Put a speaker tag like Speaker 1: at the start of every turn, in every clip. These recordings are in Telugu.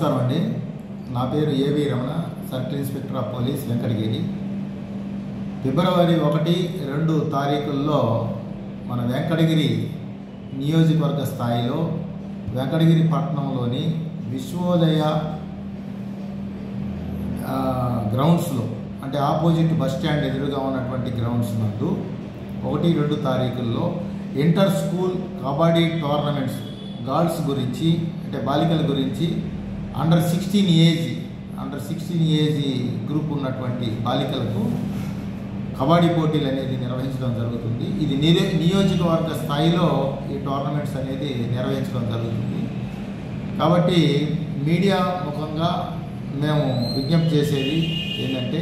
Speaker 1: నమస్కారం అండి. నా పేరు A V Ramana, circle inspector of police Venkatagiri. ఫిబ్రవరి 1, 2 తారీఖుల్లో మన వెంకటగిరి నియోజకవర్గ స్థాయిలో వెంకటగిరి పట్టణంలోని విశ్వోదయ గ్రౌండ్స్లో, అంటే ఆపోజిట్ బస్ స్టాండ్ ఎదురుగా ఉన్నటువంటి గ్రౌండ్స్ నందు 1, 2 తారీఖుల్లో inter school kabaddi tournaments girls గురించి, అంటే బాలికల గురించి అండర్ 16 ఏజ్ గ్రూప్ ఉన్నటువంటి బాలికలకు కబడ్డీ పోటీలు అనేది నిర్వహించడం జరుగుతుంది. ఇది నియోజకవర్గ స్థాయిలో ఈ టోర్నమెంట్స్ అనేది నిర్వహించడం జరుగుతుంది. కాబట్టి మీడియా ముఖంగా మేము విజ్ఞప్తి చేసేది ఏంటంటే,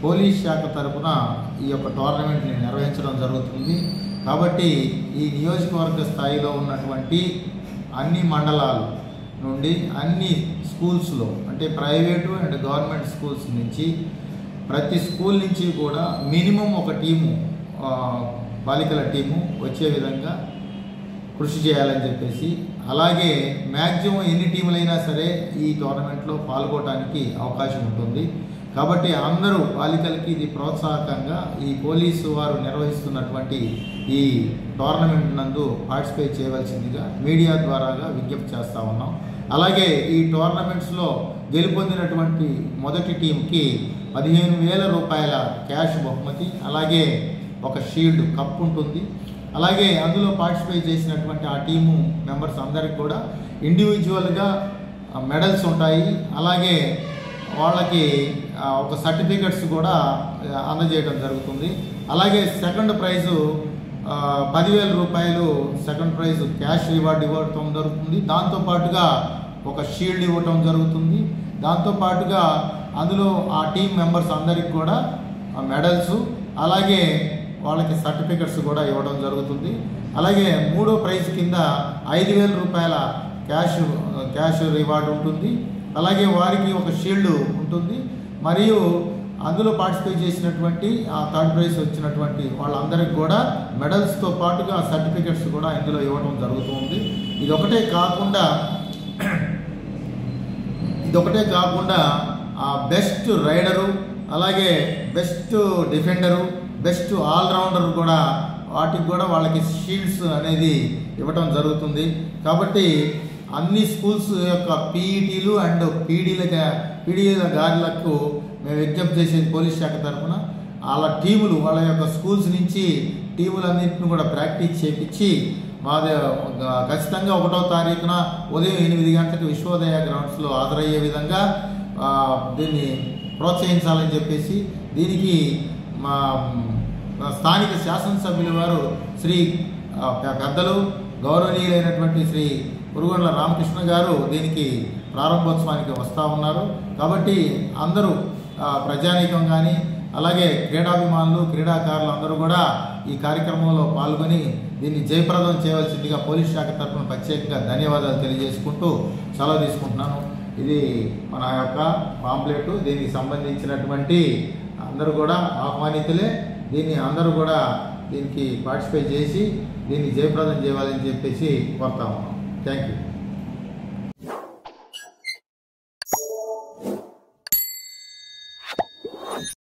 Speaker 1: పోలీస్ శాఖ తరఫున ఈ యొక్క టోర్నమెంట్ని నిర్వహించడం జరుగుతుంది. కాబట్టి ఈ నియోజకవర్గ స్థాయిలో ఉన్నటువంటి అన్ని మండలాలు నుండి, అన్ని స్కూల్స్లో, అంటే ప్రైవేటు అండ్ గవర్నమెంట్ స్కూల్స్ నుంచి, ప్రతి స్కూల్ నుంచి కూడా మినిమం ఒక టీము, బాలికల టీము వచ్చే విధంగా కృషి చేయాలని చెప్పేసి, అలాగే మ్యాక్సిమం ఎన్ని టీములైనా సరే ఈ టోర్నమెంట్లో పాల్గొనడానికి అవకాశం ఉంటుంది. కాబట్టి అందరూ బాలికలకి ఇది ప్రోత్సాహకంగా ఈ పోలీసు వారు నిర్వహిస్తున్నటువంటి ఈ టోర్నమెంట్ నందు పార్టిసిపేట్ చేయవలసిందిగా మీడియా ద్వారాగా విజ్ఞప్తి చేస్తూ ఉన్నాం. అలాగే ఈ టోర్నమెంట్స్లో గెలుపొందినటువంటి మొదటి టీంకి 15,000 రూపాయల క్యాష్ బహుమతి, అలాగే ఒక షీల్డ్ కప్ ఉంటుంది. అలాగే అందులో పార్టిసిపేట్ చేసినటువంటి ఆ టీము మెంబర్స్ అందరికి కూడా ఇండివిజువల్గా మెడల్స్ ఉంటాయి. అలాగే వాళ్ళకి ఒక సర్టిఫికెట్స్ కూడా అందజేయడం జరుగుతుంది. అలాగే సెకండ్ ప్రైజు 10,000 రూపాయలు సెకండ్ ప్రైజ్ క్యాష్ రివార్డ్ ఇవ్వటం జరుగుతుంది. దాంతోపాటుగా ఒక షీల్డ్ ఇవ్వటం జరుగుతుంది. దాంతోపాటుగా అందులో ఆ టీం మెంబర్స్ అందరికి కూడా మెడల్స్, అలాగే వాళ్ళకి సర్టిఫికెట్స్ కూడా ఇవ్వడం జరుగుతుంది. అలాగే మూడో ప్రైజ్ కింద 5,000 రూపాయల క్యాష్ రివార్డ్ ఉంటుంది. అలాగే వారికి ఒక షీల్డ్ ఉంటుంది. మరియు అందులో పార్టిసిపేట్ చేసినటువంటి ఆ థర్డ్ ప్రైజ్ వచ్చినటువంటి వాళ్ళందరికీ కూడా మెడల్స్తో పాటుగా సర్టిఫికెట్స్ కూడా ఇందులో ఇవ్వడం జరుగుతుంది. ఇదొకటే కాకుండా బెస్ట్ రైడరు, అలాగే బెస్ట్ డిఫెండరు, బెస్ట్ ఆల్రౌండర్ కూడా, వాటికి కూడా వాళ్ళకి షీల్డ్స్ అనేది ఇవ్వటం జరుగుతుంది. కాబట్టి అన్ని స్కూల్స్ యొక్క పీఈటీలు అండ్ పీడీల గారులకు మేము విజ్ఞప్తి చేసేది, పోలీస్ శాఖ తరఫున వాళ్ళ టీములు, వాళ్ళ యొక్క స్కూల్స్ నుంచి టీములన్నింటిని కూడా ప్రాక్టీస్ చేయించి ఖచ్చితంగా 1వ తారీఖున ఉదయం 8 గంటలకు విశ్వోదయ గ్రౌండ్స్లో హాజరయ్యే విధంగా దీన్ని ప్రోత్సహించాలని చెప్పేసి, దీనికి మా స్థానిక శాసనసభ్యుల వారు శ్రీ పెద్దలు గౌరవనీయులైనటువంటి శ్రీ పురుగొండ్ల రామకృష్ణ గారు దీనికి ప్రారంభోత్సవానికి వస్తూ ఉన్నారు. కాబట్టి అందరూ ప్రజానీకం కానీ, అలాగే క్రీడాభిమానులు, క్రీడాకారులు అందరూ కూడా ఈ కార్యక్రమంలో పాల్గొని దీన్ని జయప్రదం చేయవలసిందిగా పోలీస్ శాఖ తరఫున ప్రత్యేకంగా ధన్యవాదాలు తెలియజేసుకుంటూ సెలవు తీసుకుంటున్నాను. ఇది మన యొక్క పాంప్లెట్. దీనికి సంబంధించినటువంటి అందరూ కూడా ఆహ్వానితులే. దీన్ని అందరూ కూడా దీనికి పార్టిసిపేట్ చేసి దీన్ని జయప్రదం చేయాలని చెప్పేసి కోరుతా ఉన్నాం. Thank you.